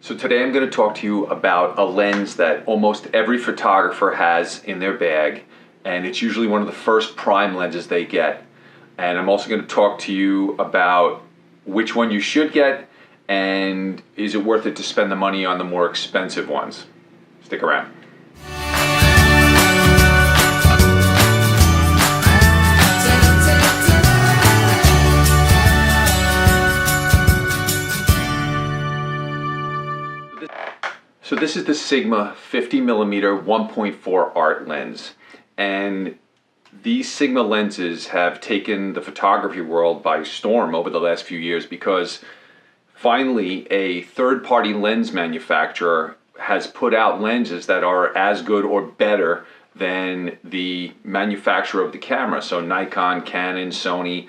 So today I'm going to talk to you about a lens that almost every photographer has in their bag, and it's usually one of the first prime lenses they get. And I'm also going to talk to you about which one you should get, and is it worth it to spend the money on the more expensive ones. Stick around. So this is the Sigma 50mm 1.4 art lens, and these Sigma lenses have taken the photography world by storm over the last few years because finally a third-party lens manufacturer has put out lenses that are as good or better than the manufacturer of the camera. So Nikon, Canon, Sony,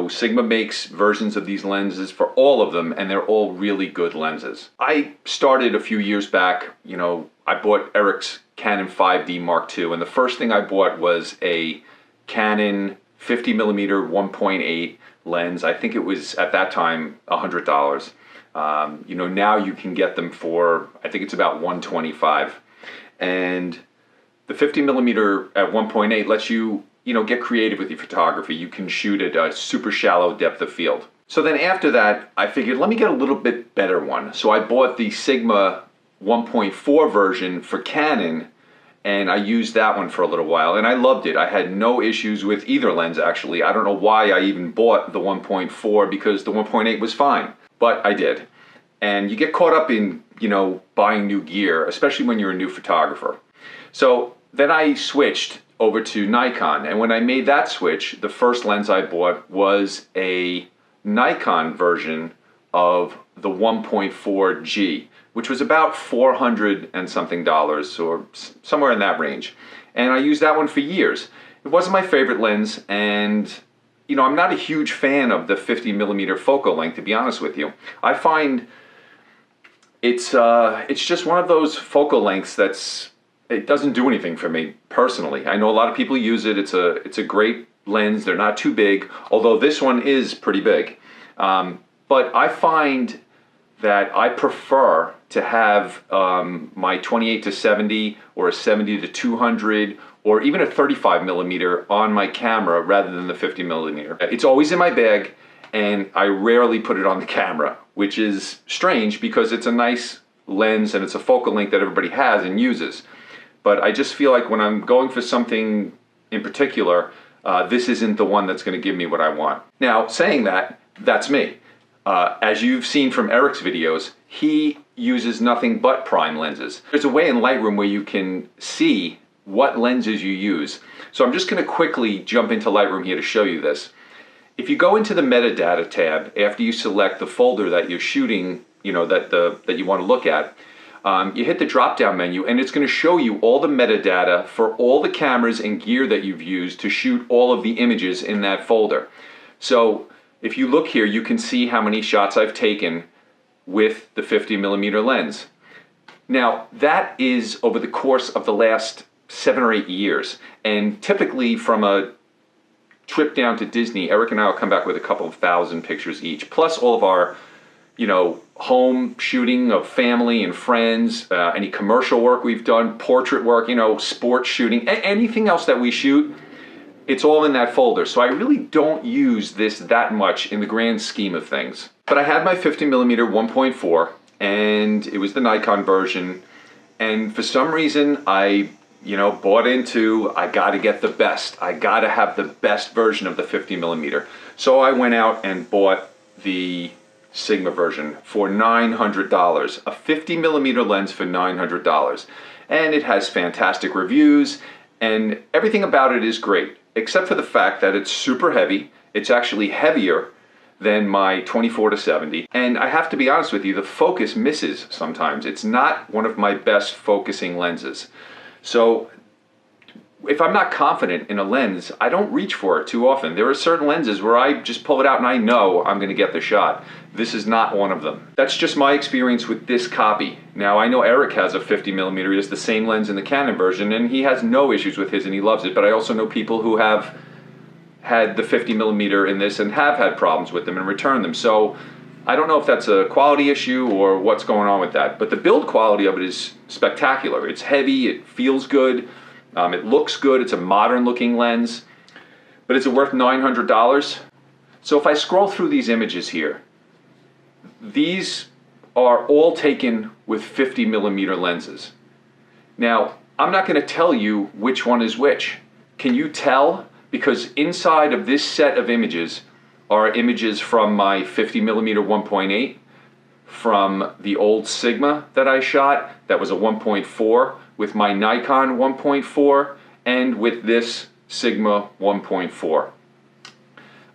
Sigma makes versions of these lenses for all of them, and they're all really good lenses. I started a few years back, I bought Eric's Canon 5D Mark II, and the first thing I bought was a Canon 50mm 1.8 lens. I think it was, at that time, $100. Now you can get them for, I think it's about $125. And the 50mm at 1.8 lets you get creative with your photography. You can shoot at a super shallow depth of field. So then after that, I figured, let me get a little bit better one. So I bought the Sigma 1.4 version for Canon, and I used that one for a little while, and I loved it. I had no issues with either lens, actually. I don't know why I even bought the 1.4, because the 1.8 was fine, but I did. And you get caught up in, buying new gear, especially when you're a new photographer. So then I switched over to Nikon, and when I made that switch, the first lens I bought was a Nikon version of the 1.4G, which was about $400 and something, or somewhere in that range. And I used that one for years. It wasn't my favorite lens, and I'm not a huge fan of the 50mm focal length, to be honest with you. I find it's just one of those focal lengths it doesn't do anything for me personally. I know a lot of people use it. It's a great lens. They're not too big, although this one is pretty big. But I find that I prefer to have my 28-70 or a 70-200 or even a 35mm on my camera rather than the 50mm. It's always in my bag, and I rarely put it on the camera, which is strange because it's a nice lens and it's a focal length that everybody has and uses. But I just feel like when I'm going for something in particular, this isn't the one that's going to give me what I want. Now, saying that, that's me. As you've seen from Eric's videos, he uses nothing but prime lenses. There's a way in Lightroom where you can see what lenses you use. So I'm just going to quickly jump into Lightroom here to show you this. If you go into the metadata tab after you select the folder that you're shooting, that you want to look at, you hit the drop-down menu, and it's going to show you all the metadata for all the cameras and gear that you've used to shoot all of the images in that folder. So if you look here, you can see how many shots I've taken with the 50mm lens. Now, that is over the course of the last 7 or 8 years. And typically from a trip down to Disney, Eric and I will come back with a couple of thousand pictures each, plus all of our home shooting of family and friends, any commercial work we've done, portrait work, sports shooting, anything else that we shoot, it's all in that folder. So I really don't use this that much in the grand scheme of things. But I had my 50mm 1.4, and it was the Nikon version, and for some reason I bought into, I gotta get the best. I gotta have the best version of the 50mm. So I went out and bought the Sigma version for $900, a 50mm lens for $900, and it has fantastic reviews, and everything about it is great, except for the fact that it's super heavy. It's actually heavier than my 24-70, and I have to be honest with you, the focus misses sometimes. It's not one of my best focusing lenses. So if I'm not confident in a lens, I don't reach for it too often. There are certain lenses where I just pull it out and I know I'm going to get the shot. This is not one of them. That's just my experience with this copy. Now, I know Eric has a 50mm. He has the same lens in the Canon version, and he has no issues with his and he loves it. But I also know people who have had the 50mm in this and have had problems with them and returned them. So I don't know if that's a quality issue or what's going on with that, but the build quality of it is spectacular. It's heavy, it feels good, it looks good, it's a modern looking lens, but is it worth $900? So if I scroll through these images here, these are all taken with 50mm lenses. Now, I'm not going to tell you which one is which. Can you tell? Because inside of this set of images are images from my 50mm 1.8, from the old Sigma that I shot, that was a 1.4, with my Nikon 1.4, and with this Sigma 1.4.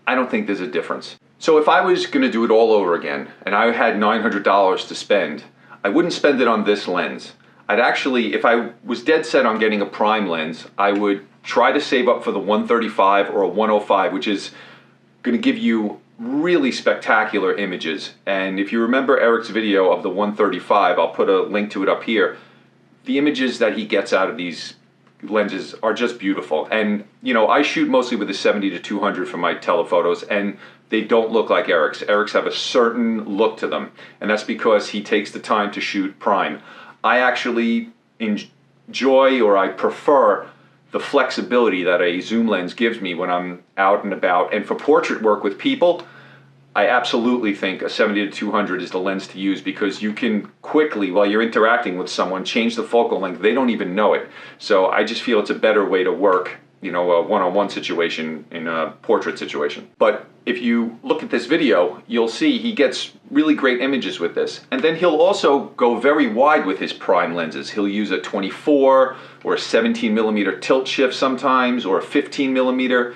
I don't think there's a difference. So if I was going to do it all over again, and I had $900 to spend, I wouldn't spend it on this lens. I'd actually, if I was dead set on getting a prime lens, I would try to save up for the 135 or a 105, which is going to give you really spectacular images. And if you remember Eric's video of the 135, I'll put a link to it up here. The images that he gets out of these lenses are just beautiful. And you know, I shoot mostly with the 70-200 for my telephotos, and they don't look like Eric's. Eric's have a certain look to them, and that's because he takes the time to shoot prime. I actually enjoy, or I prefer, the flexibility that a zoom lens gives me when I'm out and about. And for portrait work with people, I absolutely think a 70-200 is the lens to use, because you can quickly, while you're interacting with someone, change the focal length. They don't even know it. So I just feel it's a better way to work, you know, a one-on-one situation in a portrait situation. But if you look at this video, you'll see he gets really great images with this. And then he'll also go very wide with his prime lenses. He'll use a 24 or a 17mm tilt shift sometimes, or a 15mm,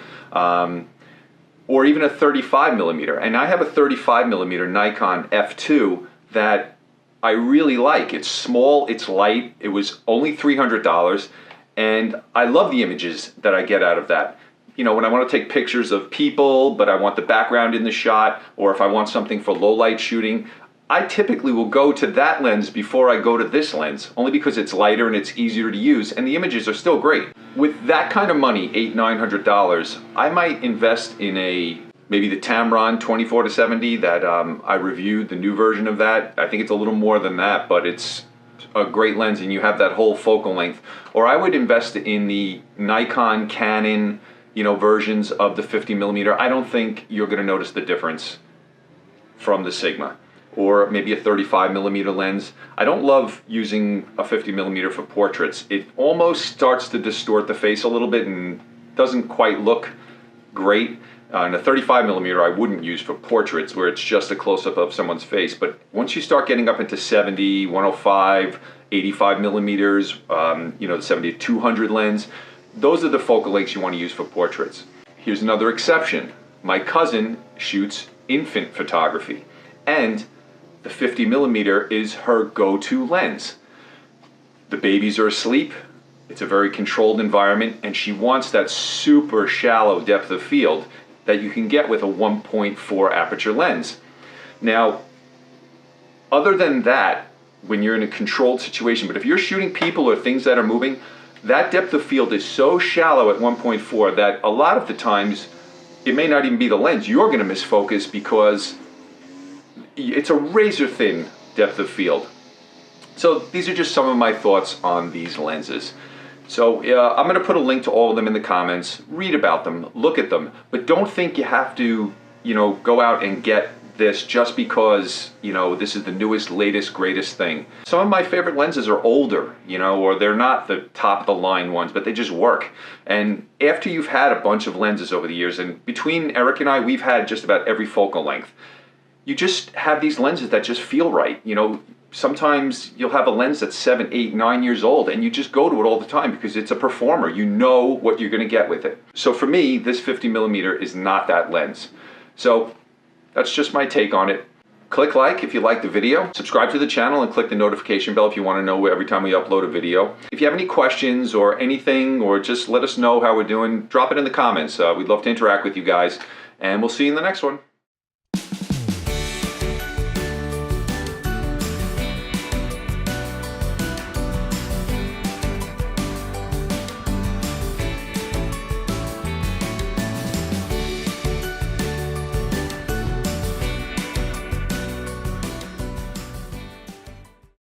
or even a 35mm. And I have a 35mm Nikon f2 that I really like. It's small, it's light, it was only $300, and I love the images that I get out of that. You know, when I want to take pictures of people, but I want the background in the shot, or if I want something for low light shooting, I typically will go to that lens before I go to this lens, only because it's lighter and it's easier to use, and the images are still great. With that kind of money, $800-900, I might invest in maybe the Tamron 24-70 that I reviewed, the new version of that. I think it's a little more than that, but it's a great lens and you have that whole focal length. Or I would invest in the Nikon, Canon, you know, versions of the 50mm. I don't think you're going to notice the difference from the Sigma. Or maybe a 35mm lens. I don't love using a 50mm for portraits. It almost starts to distort the face a little bit and doesn't quite look great. And a 35mm I wouldn't use for portraits, where it's just a close-up of someone's face. But once you start getting up into 70, 105, 85mm, you know, the 70-200 lens, those are the focal lengths you want to use for portraits. Here's another exception. My cousin shoots infant photography, and the 50mm is her go-to lens. The babies are asleep, it's a very controlled environment, and she wants that super shallow depth of field that you can get with a 1.4 aperture lens. Now, other than that, when you're in a controlled situation, but if you're shooting people or things that are moving, that depth of field is so shallow at 1.4 that a lot of the times it may not even be the lens. You're going to miss focus because it's a razor thin depth of field. So these are just some of my thoughts on these lenses. So I'm going to put a link to all of them in the comments. Read about them, look at them, but don't think you have to, you know, go out and get this just because, you know, this is the newest, latest, greatest thing. Some of my favorite lenses are older, you know, or they're not the top of the line ones, but they just work. And after you've had a bunch of lenses over the years, and between Eric and I, we've had just about every focal length, you just have these lenses that just feel right. You know, sometimes you'll have a lens that's 7, 8, 9 years old and you just go to it all the time because it's a performer. You know what you're going to get with it. So for me, this 50mm is not that lens. So that's just my take on it. Click like if you like the video. Subscribe to the channel and click the notification bell if you want to know every time we upload a video. If you have any questions or anything, or just let us know how we're doing, drop it in the comments. We'd love to interact with you guys, and we'll see you in the next one.